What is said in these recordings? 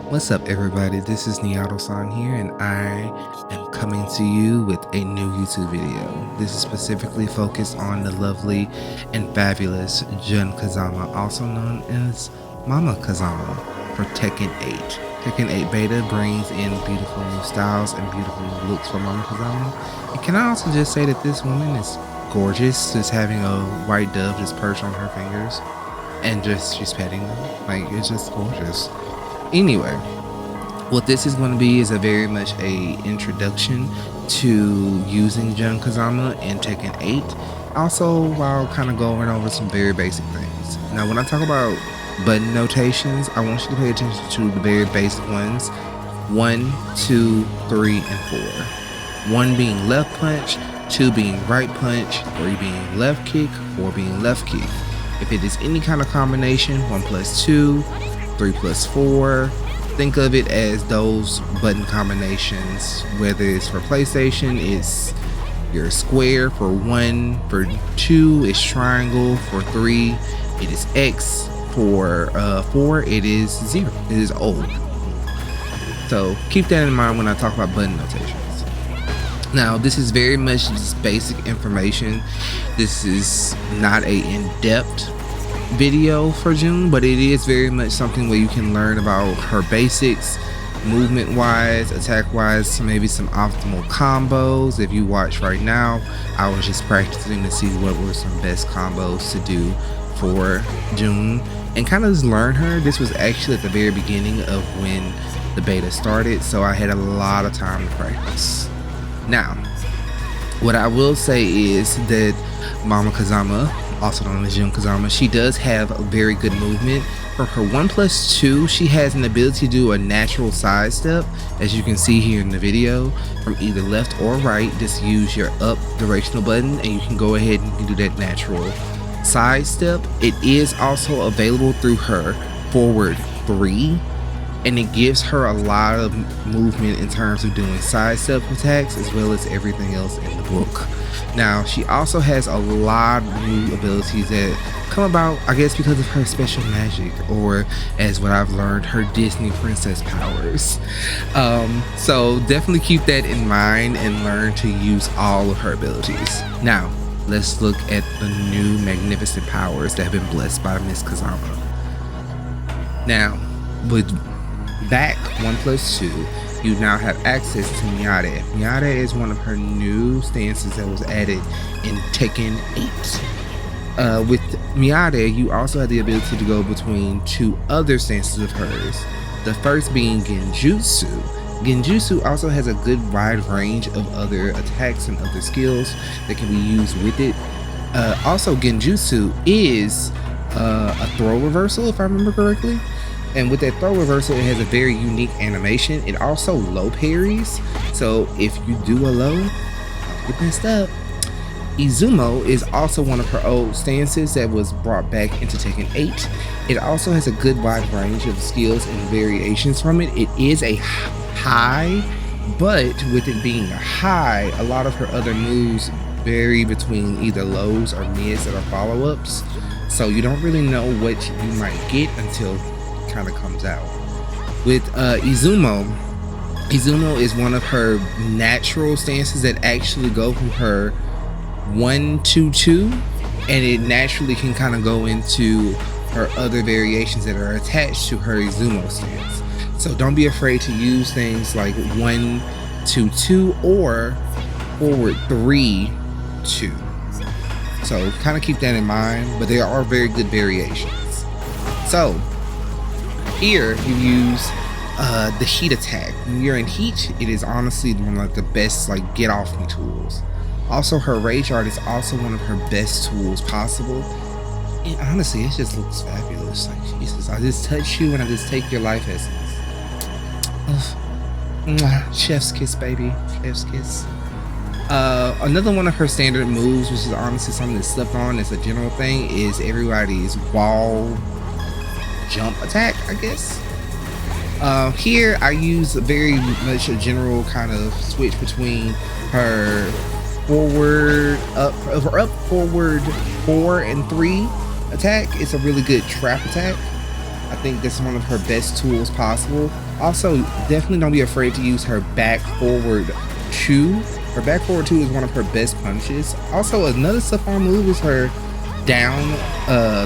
What's up, everybody? This is Niato-san here, and I am coming to you with a new YouTube video. This is specifically focused on the lovely and fabulous Jun Kazama, also known as Mama Kazama, for Tekken 8. Tekken 8 Beta brings in beautiful new styles and beautiful new looks for Mama Kazama. And can I also just say that this woman is gorgeous, just having a white dove just perched on her fingers and she's petting them. Like, it's just gorgeous. Anyway, what this is going to be is a very much a introduction to using Jun Kazama in Tekken 8, also while kind of going over some very basic things. Now, when I talk about button notations, I want you to pay attention to the very basic ones: 1, 2, 3, and 4. 1 being left punch, 2 being right punch, 3 being left kick, 4 being left kick. If it is any kind of combination, 1 plus 2, 3 plus 4, think of it as those button combinations. Whether it's for PlayStation, it's your square; for 1, for 2, it's triangle; for 3, it is X; for 4, it is 0. It is O. So keep that in mind when I talk about button notations. Now, this is very much just basic information. This is not a in-depth video for Jun, but it is very much something where you can learn about her basics, movement wise, attack wise, maybe some optimal combos. If you watch right now, I was just practicing to see what were some best combos to do for Jun and kind of just learn her. This was actually at the very beginning of when the beta started, so I had a lot of time to practice. Now, what I will say is that Mama Kazama, also known as Jun Kazama, she does have a very good movement. For her 1 plus 2, she has an ability to do a natural side step, as you can see here in the video, from either left or right. Just use your up directional button and you can go ahead and do that natural side step. It is also available through her forward 3, and it gives her a lot of movement in terms of doing side step attacks as well as everything else in the book. Now, she also has a lot of new abilities that come about, I guess, because of her special magic, or as what I've learned, her Disney princess powers. So definitely keep that in mind and learn to use all of her abilities. Now, let's look at the new magnificent powers that have been blessed by Miss Kazama. Now, with back 1 plus 2, you now have access to Miyade. Miyade is one of her new stances that was added in Tekken 8. With Miyade, you also have the ability to go between 2 other stances of hers. The first being Genjutsu. Genjutsu also has a good wide range of other attacks and other skills that can be used with it. Also, Genjutsu is a throw reversal, if I remember correctly. And with that throw reversal, it has a very unique animation. It also low parries, so if you do a low, get messed up. Izumo is also one of her old stances that was brought back into Tekken 8. It also has a good wide range of skills and variations from it. It is a high, but with it being a high, a lot of her other moves vary between either lows or mids that are follow-ups. So you don't really know what you might get until kind of comes out. With Izumo is one of her natural stances that actually go from her 1-2-2, and it naturally can kind of go into her other variations that are attached to her Izumo stance. So don't be afraid to use things like 1-2-2 or forward 3-2. So kind of keep that in mind, but there are very good variations. So here you use the heat attack. When you're in heat, it is honestly one of the best get off me tools. Also, her rage art is also one of her best tools possible. And honestly, it just looks fabulous. Like, Jesus, I just touch you and I just take your life essence. Chef's kiss, baby. Chef's kiss. Another one of her standard moves, which is honestly something that's slept on as a general thing, is everybody's wall jump attack, I guess. Here I use very much a general kind of switch between her up, forward 4 and 3 attack. It's a really good trap attack. I think that's one of her best tools possible. Also, definitely don't be afraid to use her back forward 2. Her back forward 2 is one of her best punches. Also, another stuff on move is her down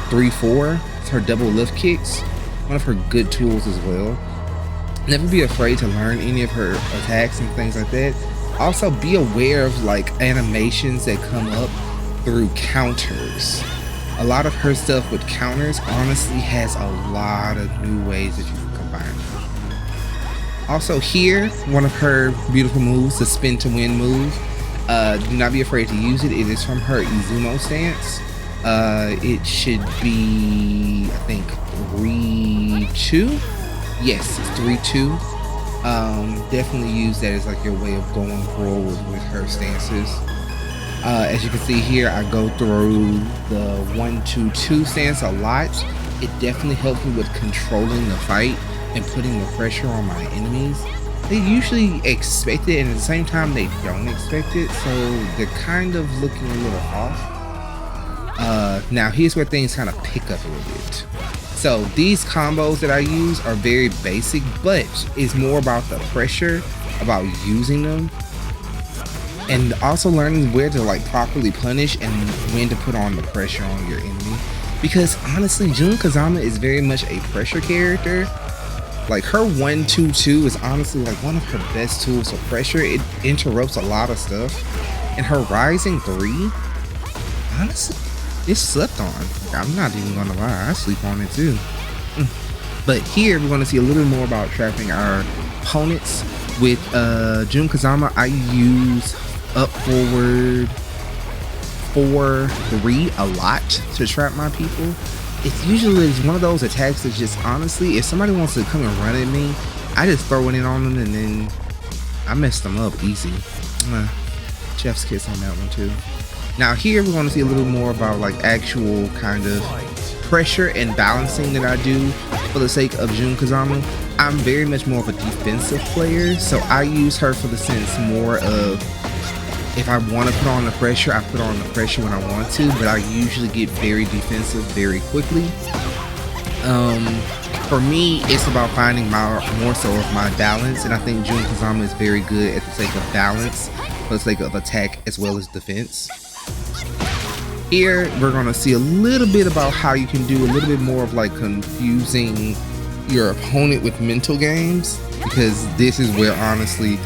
3-4. It's her double lift kicks. One of her good tools as well. Never be afraid to learn any of her attacks and things like that. Also, be aware of like animations that come up through counters. A lot of her stuff with counters honestly has a lot of new ways that you can combine them. Also here, one of her beautiful moves, the spin to win move. Do not be afraid to use it. It is from her Izumo stance. It should be, I think, 3-2. Yes, it's 3-2. Definitely use that as like your way of going forward with her stances. As you can see here, I go through the 1-2-2 stance a lot. It definitely helps me with controlling the fight and putting the pressure on my enemies. They usually expect it, and at the same time they don't expect it, so they're kind of looking a little off. Now here's where things kind of pick up a little bit. So these combos that I use are very basic, but it's more about the pressure, about using them, and also learning where to like properly punish and when to put on the pressure on your enemy. Because honestly, Jun Kazama is very much a pressure character. Like her 1-2-2 is honestly like one of her best tools for pressure. It interrupts a lot of stuff. And her rising 3, honestly, it's slept on. Like, I'm not even gonna lie, I sleep on it too. But here we're gonna see a little more about trapping our opponents. With Jun Kazama, I use up forward 4-3 a lot to trap my people. It's usually one of those attacks that just honestly, if somebody wants to come and run at me, I just throw it in on them and then I mess them up easy. Chef's kiss on that one too. Now here we're going to see a little more about like actual kind of pressure and balancing that I do for the sake of Jun Kazama. I'm very much more of a defensive player, so I use her for the sense more of if I want to put on the pressure, I put on the pressure when I want to, but I usually get very defensive very quickly. For me, it's about finding more so of my balance, and I think Jun Kazama is very good at the sake of balance, for the sake of attack as well as defense. Here, we're going to see a little bit about how you can do a little bit more of like confusing your opponent with mental games, because this is where honestly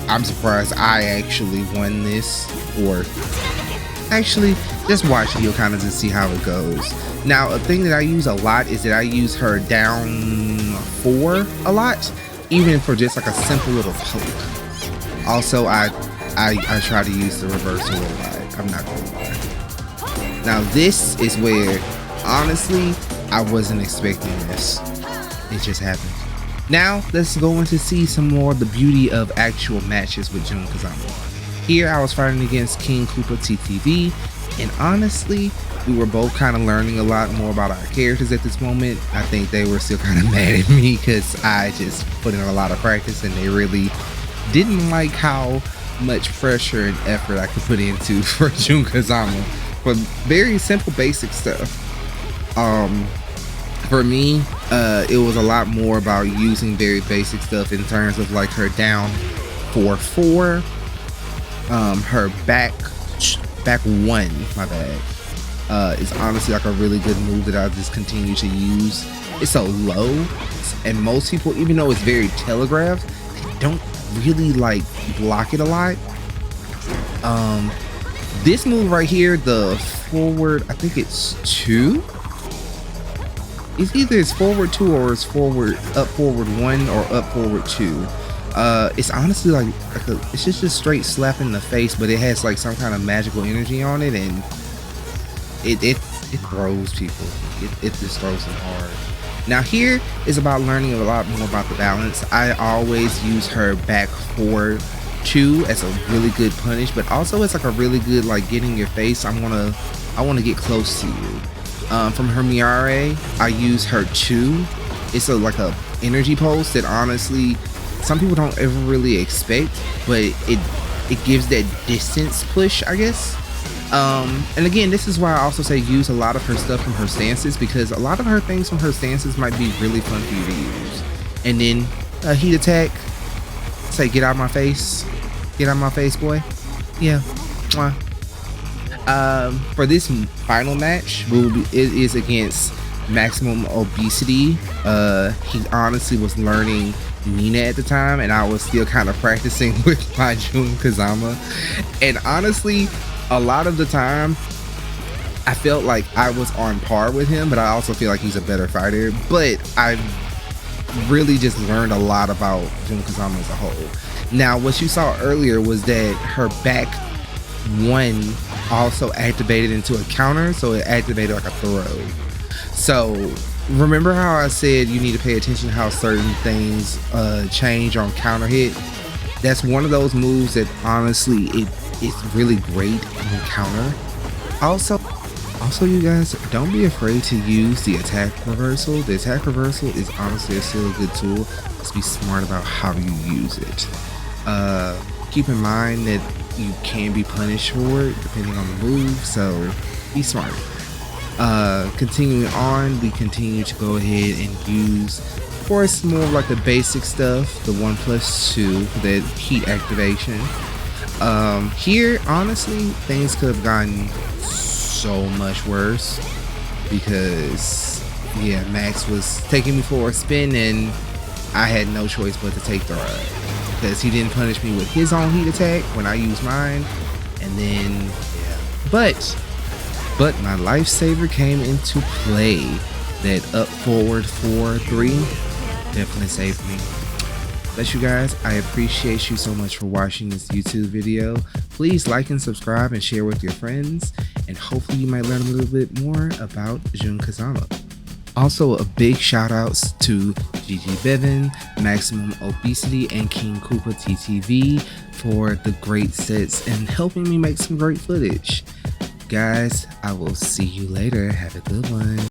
I'm surprised I actually won this, or actually just watch it, you'll kind of just see how it goes. Now a thing that I use a lot is that I use her down 4 a lot, even for just like a simple little poke. Also I try to use the reversal a lot, I'm not gonna lie. Now this is where honestly I wasn't expecting this, it just happened. Now let's go in to see some more of the beauty of actual matches with Jun Kazama. Here I was fighting against King Koopa TTV, and honestly we were both kind of learning a lot more about our characters at this moment. I think they were still kind of mad at me because I just put in a lot of practice and they really didn't like how much pressure and effort I could put into for Jun Kazama for very simple basic stuff. For me, it was a lot more about using very basic stuff in terms of like her down 4-4, her back 1, my bad, is honestly like a really good move that I just continue to use. It's so low, and most people, even though it's very telegraphed, they don't really like block it a lot. This move right here, the forward, I think it's 2. It's either it's forward 2 or it's up forward 1 or up forward 2. It's honestly like it's just a straight slap in the face, but it has like some kind of magical energy on it, and it throws people. It just throws them hard. Now here is about learning a lot more about the balance. I always use her back forward 2 as a really good punish, but also it's like a really good like get in your face. I want to get close to you. From her Miare, I use her 2. It's like a energy pulse that honestly some people don't ever really expect, but it gives that distance push, I guess. And again, this is why I also say use a lot of her stuff from her stances, because a lot of her things from her stances might be really fun for you to use. And then a heat attack, say get out of my face, get out of my face, boy. Yeah. Mwah. For this final match, it is against Maximum Obesity. He honestly was learning Nina at the time, and I was still kind of practicing with my Jun Kazama. And honestly, a lot of the time I felt like I was on par with him, but I also feel like he's a better fighter. But I really just learned a lot about Jun Kazama as a whole. Now, what you saw earlier was that her back one also activated into a counter, so it activated like a throw. So remember how I said you need to pay attention to how certain things change on counter hit? That's one of those moves that honestly it's really great on counter. Also you guys, don't be afraid to use the attack reversal. The attack reversal is honestly still a good tool. Just be smart about how you use it. Keep in mind that you can be punished for it depending on the move, so be smart. Continuing on, we continue to go ahead and use, of course, more of like the basic stuff, the 1+2 for that heat activation. Here, honestly, things could have gotten so much worse because, yeah, Max was taking me for a spin and I had no choice but to take the ride because he didn't punish me with his own heat attack when I used mine. And then, yeah, but my lifesaver came into play. That up forward 4-3 definitely saved me. Bless you guys. I appreciate you so much for watching this YouTube video. Please like and subscribe and share with your friends, and hopefully you might learn a little bit more about Jun Kazama. Also, a big shout outs to GG Bevan, Maximum Obesity, and King Cooper TTV for the great sets and helping me make some great footage. Guys, I will see you later. Have a good one.